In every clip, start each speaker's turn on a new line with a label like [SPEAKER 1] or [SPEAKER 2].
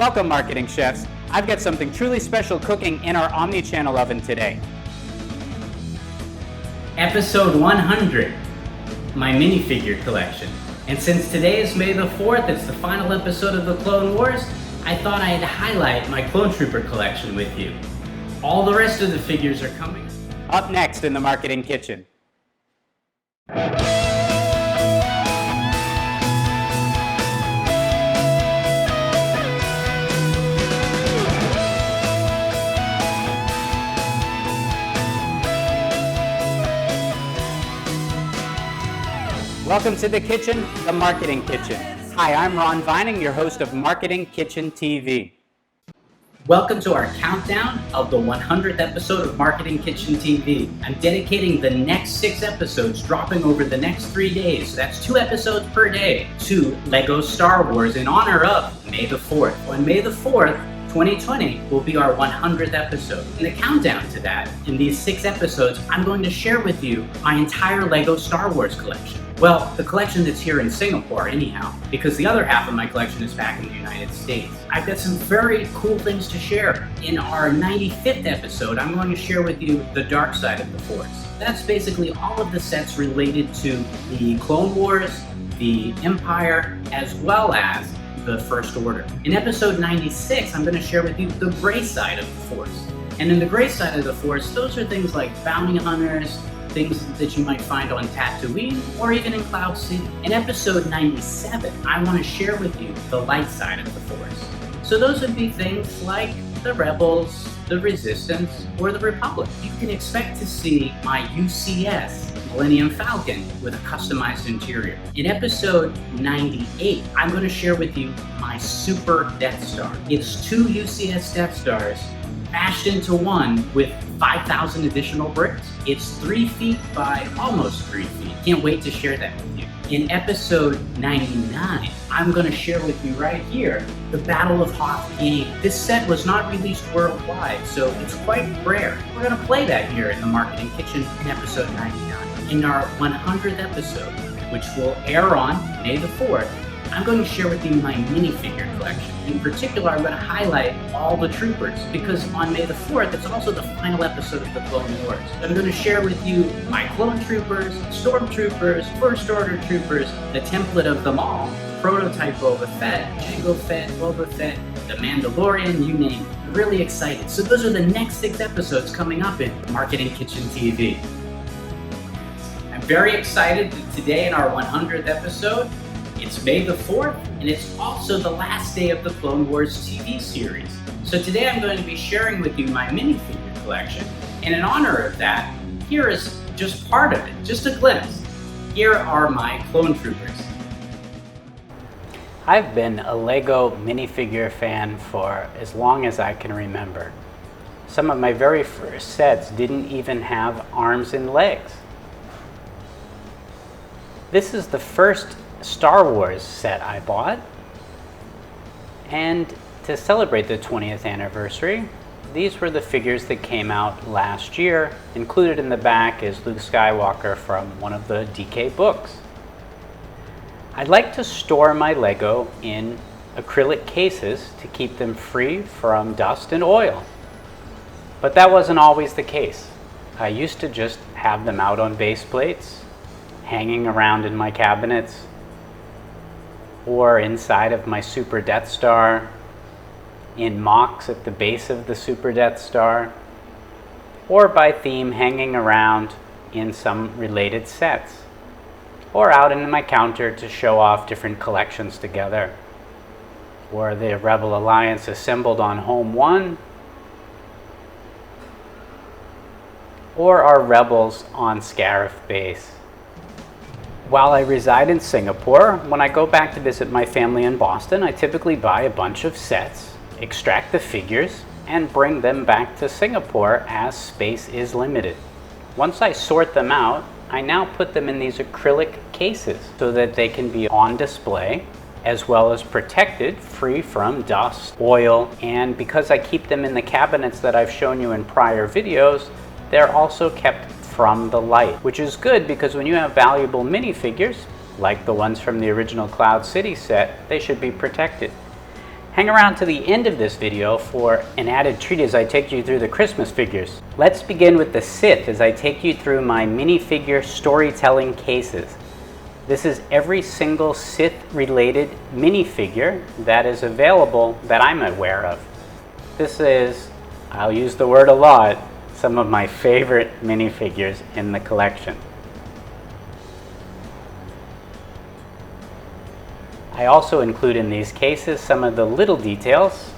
[SPEAKER 1] Welcome, marketing chefs. I've got something truly special cooking in our Omni-Channel oven today.
[SPEAKER 2] Episode 100, my minifigure collection. And since today is May the 4th, it's the final episode of the Clone Wars, I thought I'd highlight my Clone Trooper collection with you. All the rest of the figures are coming
[SPEAKER 1] Up next in the Marketing Kitchen. Welcome to the kitchen, the Marketing Kitchen. Hi, I'm Ron Vining, your host of Marketing Kitchen TV.
[SPEAKER 2] Welcome to our countdown of the 100th episode of Marketing Kitchen TV. I'm dedicating the next 6 episodes, dropping over the next 3 days, so that's 2 episodes per day, to LEGO Star Wars in honor of May the 4th. On May the 4th, 2020 will be our 100th episode. In the countdown to that, in these 6 episodes, I'm going to share with you my entire LEGO Star Wars collection. Well, the collection that's here in Singapore anyhow, because the other half of my collection is back in the United States. I've got some very cool things to share. In our 95th episode, I'm going to share with you the dark side of the Force. That's basically all of the sets related to the Clone Wars, the Empire, as well as the First Order. In episode 96, I'm going to share with you the gray side of the Force. And in the gray side of the Force, those are things like bounty hunters, things that you might find on Tatooine or even in Cloud City. In episode 97, I want to share with you the light side of the Force. So those would be things like the Rebels, the Resistance, or the Republic. You can expect to see my UCS Millennium Falcon with a customized interior. In episode 98, I'm going to share with you my Super Death Star. It's 2 UCS Death Stars mashed into one with 5,000 additional bricks. It's 3 feet by almost 3 feet. Can't wait to share that with you. In episode 99, I'm going to share with you right here the Battle of Hoth game. This set was not released worldwide, so it's quite rare. We're going to play that here in the Marketing Kitchen in episode 99. In our 100th episode, which will air on May the 4th, I'm going to share with you my minifigure collection. In particular, I'm going to highlight all the troopers because on May the 4th, it's also the final episode of the Clone Wars. I'm going to share with you my clone troopers, stormtroopers, First Order troopers, the template of them all, prototype Boba Fett, Jango Fett, Boba Fett, the Mandalorian, you name it. I'm really excited. So those are the next 6 episodes coming up in Marketing Kitchen TV. I'm very excited that today in our 100th episode, it's May the 4th, and it's also the last day of the Clone Wars TV series. So today I'm going to be sharing with you my minifigure collection, and in honor of that, here is just part of it, just a glimpse. Here are my clone troopers.
[SPEAKER 1] I've been a LEGO minifigure fan for as long as I can remember. Some of my very first sets didn't even have arms and legs. This is the first Star Wars set I bought, and to celebrate the 20th anniversary, these were the figures that came out last year. Included in the back is Luke Skywalker from one of the DK books. I like to store my LEGO in acrylic cases to keep them free from dust and oil, but that wasn't always the case. I used to just have them out on base plates, hanging around in my cabinets, or inside of my Super Death Star, in mocks at the base of the Super Death Star, or by theme hanging around in some related sets, or out in my counter to show off different collections together, or the Rebel Alliance assembled on Home 1, or our Rebels on Scarif base. While I reside in Singapore, when I go back to visit my family in Boston, I typically buy a bunch of sets, extract the figures, and bring them back to Singapore as space is limited. Once I sort them out, I now put them in these acrylic cases so that they can be on display as well as protected, free from dust, oil, and because I keep them in the cabinets that I've shown you in prior videos, they're also kept from the light, which is good because when you have valuable minifigures, like the ones from the original Cloud City set, they should be protected. Hang around to the end of this video for an added treat as I take you through the Christmas figures. Let's begin with the Sith as I take you through my minifigure storytelling cases. This is every single Sith-related minifigure that is available that I'm aware of. This is, I'll use the word a lot, some of my favorite minifigures in the collection. I also include in these cases some of the little details,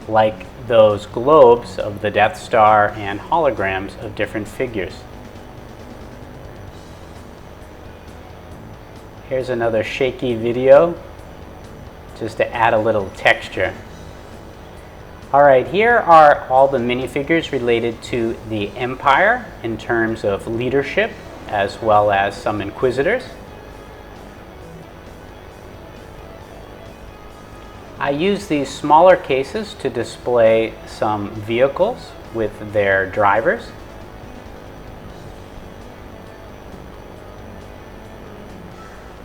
[SPEAKER 1] like those globes of the Death Star and holograms of different figures. Here's another shaky video, just to add a little texture. Alright, here are all the minifigures related to the Empire in terms of leadership, as well as some Inquisitors. I use these smaller cases to display some vehicles with their drivers.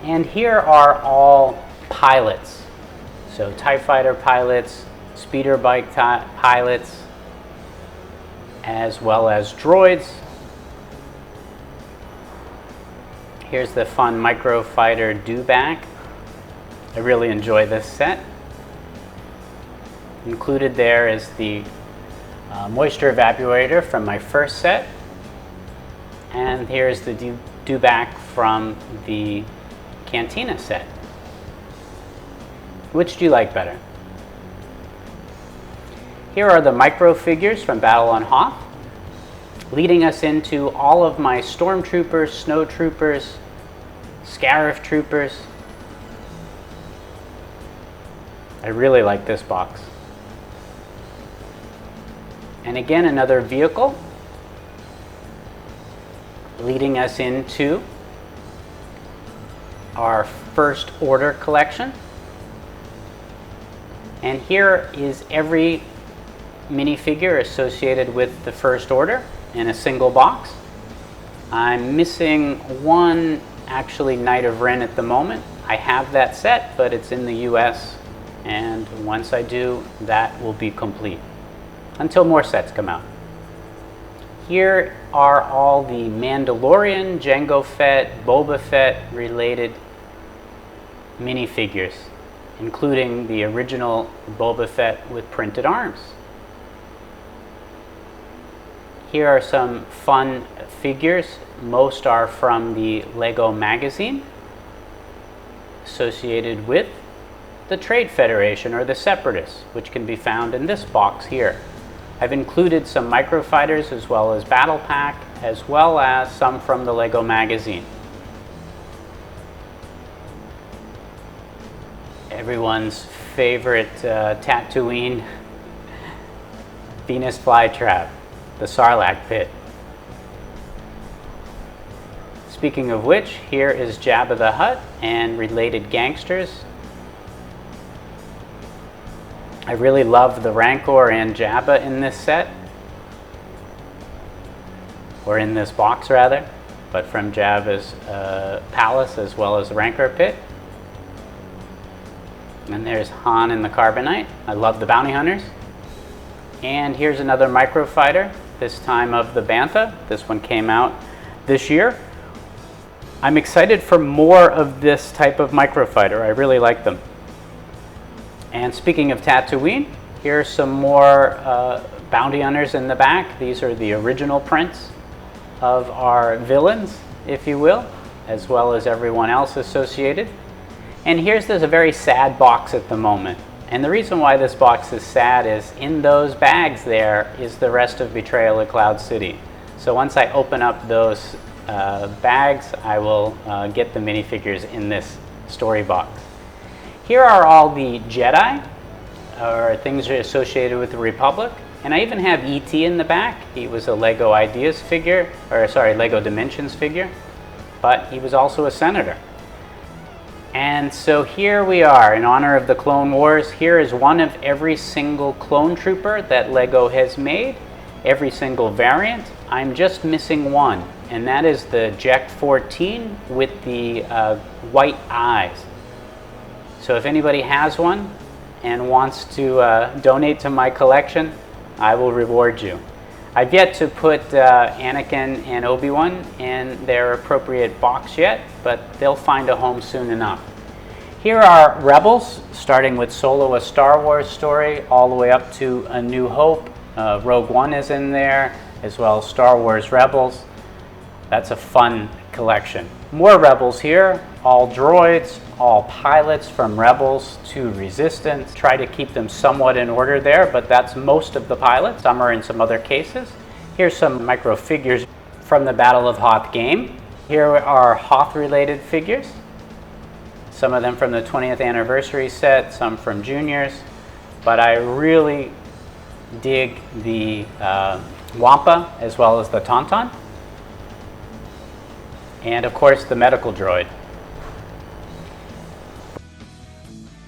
[SPEAKER 1] And here are all pilots. So TIE fighter pilots, speeder bike pilots, as well as droids. Here's the fun microfighter dewback. I really enjoy this set. Included there is the moisture evaporator from my first set, and here's the dewback from the Cantina set. Which do you like better? Here are the micro figures from Battle on Hoth, leading us into all of my stormtroopers, snow troopers, scarif troopers. I really like this box. And again, another vehicle leading us into our First Order collection. And here is every minifigure associated with the First Order in a single box. I'm missing one, actually, Knight of Ren at the moment. I have that set, but it's in the US, and once I do, that will be complete, until more sets come out. Here are all the Mandalorian, Jango Fett, Boba Fett related minifigures, including the original Boba Fett with printed arms. Here are some fun figures. Most are from the Lego magazine associated with the Trade Federation or the Separatists, which can be found in this box here. I've included some microfighters as well as Battle Pack, as well as some from the Lego magazine. Everyone's favorite Tatooine Venus flytrap, the Sarlacc pit. Speaking of which, here is Jabba the Hutt and related gangsters. I really love the Rancor and Jabba in this set, or in this box rather, but from Jabba's palace as well as the Rancor pit. And there's Han and the Carbonite. I love the Bounty Hunters. And here's another microfighter, this time of the Bantha. This one came out this year. I'm excited for more of this type of microfighter. I really like them. And speaking of Tatooine, here's some more bounty hunters in the back. These are the original prints of our villains, if you will, as well as everyone else associated. And here's a very sad box at the moment. And the reason why this box is sad is in those bags there is the rest of Betrayal at Cloud City. So once I open up those bags, I will get the minifigures in this story box. Here are all the Jedi, or things associated with the Republic. And I even have E.T. in the back. He was a Lego Ideas figure, or sorry, Lego Dimensions figure, but he was also a senator. And so here we are, in honor of the Clone Wars. Here is one of every single clone trooper that Lego has made, every single variant. I'm just missing one, and that is the Jek 14 with the white eyes. So if anybody has one, and wants to donate to my collection, I will reward you. I've yet to put Anakin and Obi-Wan in their appropriate box yet, but they'll find a home soon enough. Here are Rebels, starting with Solo, a Star Wars story, all the way up to A New Hope. Rogue One is in there, as well as Star Wars Rebels. That's a fun collection. More Rebels here, all droids, all pilots from Rebels to Resistance. Try to keep them somewhat in order there, but that's most of the pilots. Some are in some other cases. Here's some micro figures from the Battle of Hoth game. Here are Hoth-related figures. Some of them from the 20th anniversary set, some from Juniors. But I really dig the Wampa as well as the Tauntaun. And of course the medical droid.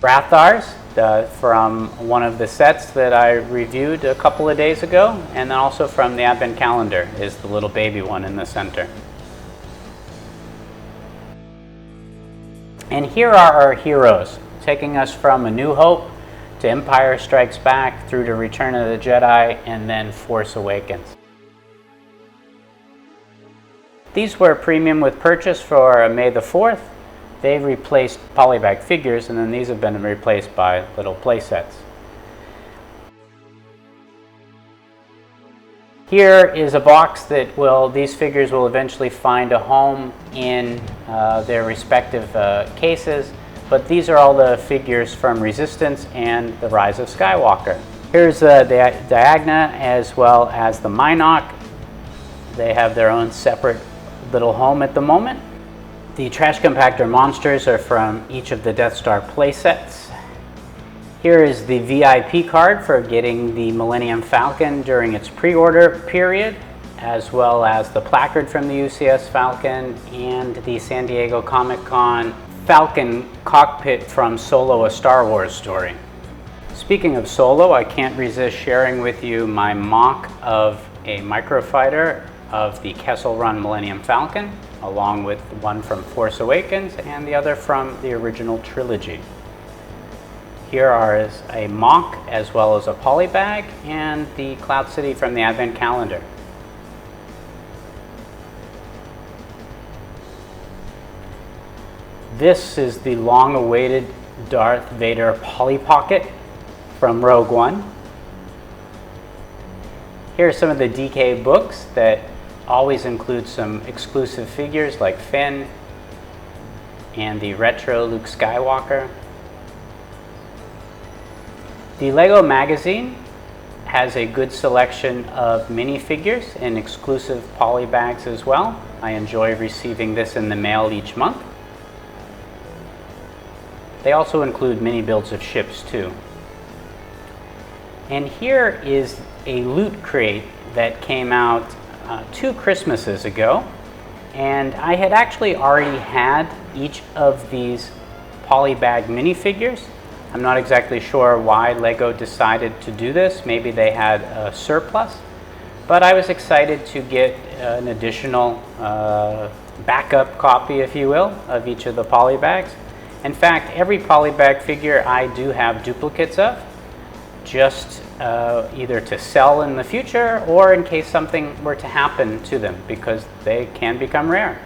[SPEAKER 1] Rathars from one of the sets that I reviewed a couple of days ago, and then also from the Advent calendar is the little baby one in the center. And here are our heroes, taking us from A New Hope to Empire Strikes Back through to Return of the Jedi and then Force Awakens. These were premium with purchase for May the 4th. They've replaced Polybag figures, and then these have been replaced by little play sets. Here is a box that these figures will eventually find a home in their respective cases, but these are all the figures from Resistance and The Rise of Skywalker. Here's the Diagna as well as the Mynock. They have their own separate little home at the moment. The trash compactor monsters are from each of the Death Star playsets. Here is the VIP card for getting the Millennium Falcon during its pre-order period, as well as the placard from the UCS Falcon and the San Diego Comic-Con Falcon cockpit from Solo, a Star Wars story. Speaking of Solo, I can't resist sharing with you my mock of a microfighter of the Kessel Run Millennium Falcon, along with one from Force Awakens and the other from the original trilogy. Here are a mock as well as a polybag and the Cloud City from the Advent calendar. This is the long-awaited Darth Vader Polly Pocket from Rogue One. Here are some of the DK books that always include some exclusive figures like Finn and the retro Luke Skywalker. The Lego magazine has a good selection of minifigures and exclusive poly bags as well. I enjoy receiving this in the mail each month. They also include mini builds of ships too. And here is a loot crate that came out 2 Christmases ago, and I had actually already had each of these polybag minifigures. I'm not exactly sure why Lego decided to do this. Maybe they had a surplus, but I was excited to get an additional backup copy, if you will, of each of the polybags. In fact, every polybag figure I do have duplicates of, just either to sell in the future or in case something were to happen to them, because they can become rare.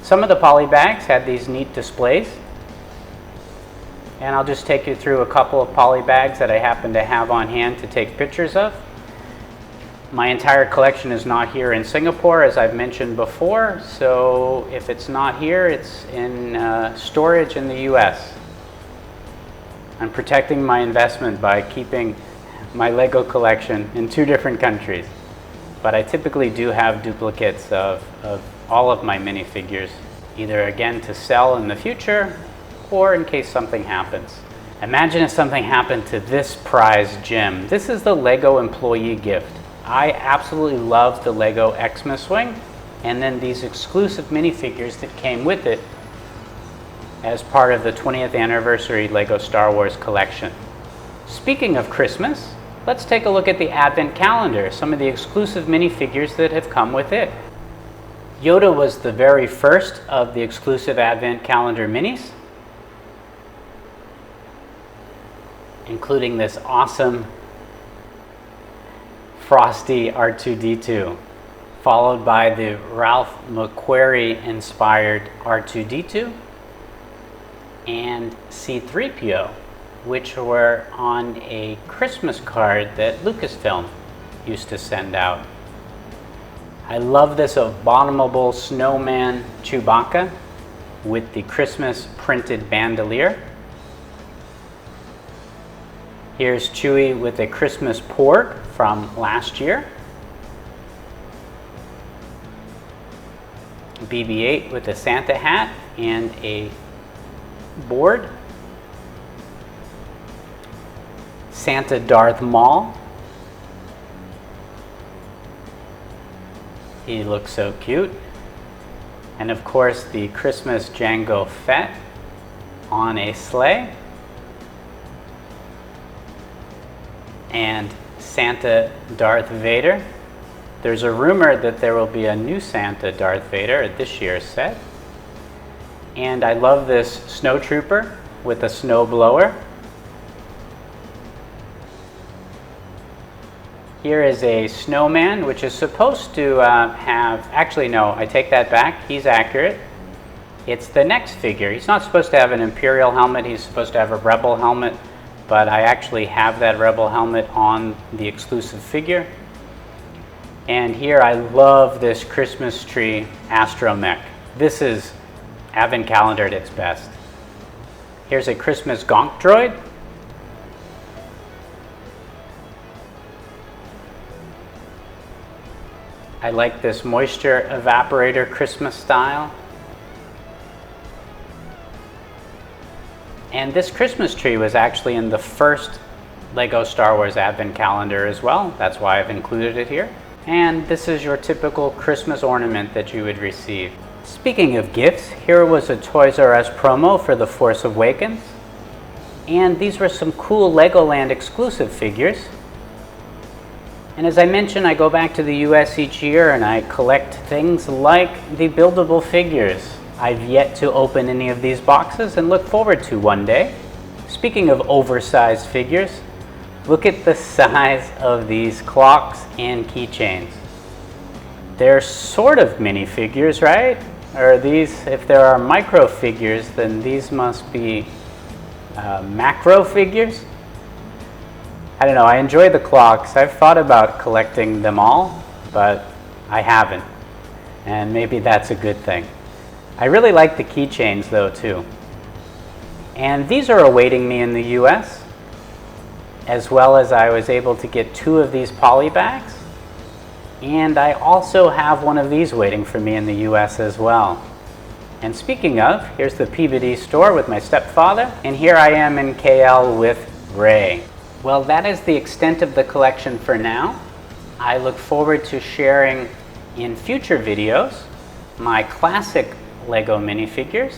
[SPEAKER 1] Some of the polybags had these neat displays, and I'll just take you through a couple of polybags that I happen to have on hand to take pictures of. My entire collection is not here in Singapore, as I've mentioned before, so if it's not here, it's in storage in the US. I'm protecting my investment by keeping my Lego collection in 2 different countries. But I typically do have duplicates of all of my minifigures, either again to sell in the future or in case something happens. Imagine if something happened to this prized gem. This is the Lego employee gift. I absolutely love the Lego Xmas Wing, and then these exclusive minifigures that came with it as part of the 20th anniversary Lego Star Wars collection. Speaking of Christmas, let's take a look at the Advent calendar, some of the exclusive minifigures that have come with it. Yoda was the very first of the exclusive Advent calendar minis. including this awesome Frosty R2-D2, followed by the Ralph McQuarrie inspired R2-D2 and C-3PO, which were on a Christmas card that Lucasfilm used to send out. I love this abominable snowman Chewbacca with the Christmas printed bandolier. Here's Chewie with a Christmas porg from last year. BB-8 with a Santa hat and a board. Santa Darth Maul. He looks so cute. And of course the Christmas Jango Fett on a sleigh. And Santa Darth Vader. There's a rumor that there will be a new Santa Darth Vader at this year's set. And I love this snow trooper with a snow blower. Here is a snowman, which is supposed to have, actually no, I take that back, he's accurate. It's the next figure. He's not supposed to have an Imperial helmet, he's supposed to have a Rebel helmet, but I actually have that Rebel helmet on the exclusive figure. And here I love this Christmas tree astromech. This is Advent Calendar at its best. Here's a Christmas Gonk droid. I like this moisture evaporator Christmas style. And this Christmas tree was actually in the first Lego Star Wars Advent Calendar as well. That's why I've included it here. And this is your typical Christmas ornament that you would receive. Speaking of gifts, here was a Toys R Us promo for The Force Awakens. And these were some cool Legoland exclusive figures. And as I mentioned, I go back to the US each year and I collect things like the buildable figures. I've yet to open any of these boxes and look forward to one day. Speaking of oversized figures, look at the size of these clocks and keychains. They're sort of minifigures, right? Or these, if there are micro figures, then these must be macro figures. I don't know, I enjoy the clocks. I've thought about collecting them all, but I haven't. And maybe that's a good thing. I really like the keychains though too. And these are awaiting me in the US, as well as I was able to get 2 of these polybags. And I also have one of these waiting for me in the US as well. And speaking of, here's the Peabody store with my stepfather, and here I am in KL with Ray. Well, that is the extent of the collection for now. I look forward to sharing in future videos my classic Lego minifigures,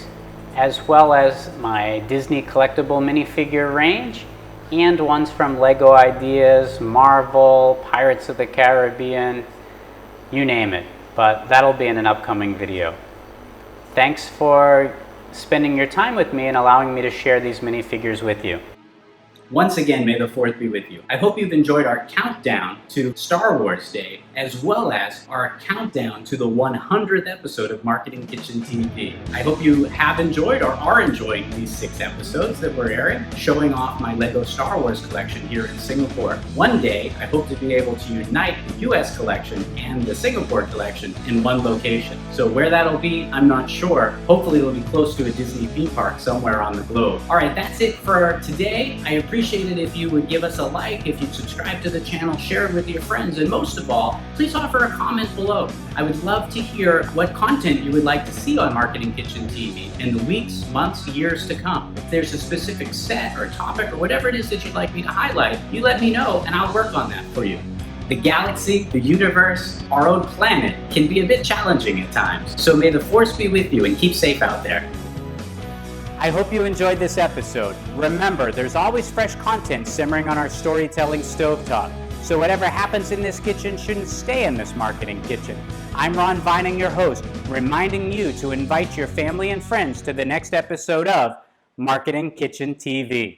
[SPEAKER 1] as well as my Disney collectible minifigure range, and ones from Lego Ideas, Marvel, Pirates of the Caribbean, you name it. But that'll be in an upcoming video. Thanks for spending your time with me and allowing me to share these minifigures with you.
[SPEAKER 2] Once again, may the 4th be with you. I hope you've enjoyed our countdown to Star Wars Day, as well as our countdown to the 100th episode of Marketing Kitchen TV. I hope you have enjoyed or are enjoying these 6 episodes that we're airing, showing off my Lego Star Wars collection here in Singapore. One day, I hope to be able to unite the US collection and the Singapore collection in one location. So where that'll be, I'm not sure. Hopefully it'll be close to a Disney theme park somewhere on the globe. All right, that's it for today. I appreciate it if you would give us a like, if you'd subscribe to the channel, share it with your friends, and most of all, please offer a comment below. I would love to hear what content you would like to see on Marketing Kitchen TV in the weeks, months, years to come. If there's a specific set or topic or whatever it is that you'd like me to highlight, you let me know and I'll work on that for you. The galaxy, the universe, our own planet can be a bit challenging at times. So may the force be with you and keep safe out there.
[SPEAKER 1] I hope you enjoyed this episode. Remember, there's always fresh content simmering on our storytelling stovetop. So whatever happens in this kitchen shouldn't stay in this marketing kitchen. I'm Ron Vining, your host, reminding you to invite your family and friends to the next episode of Marketing Kitchen TV.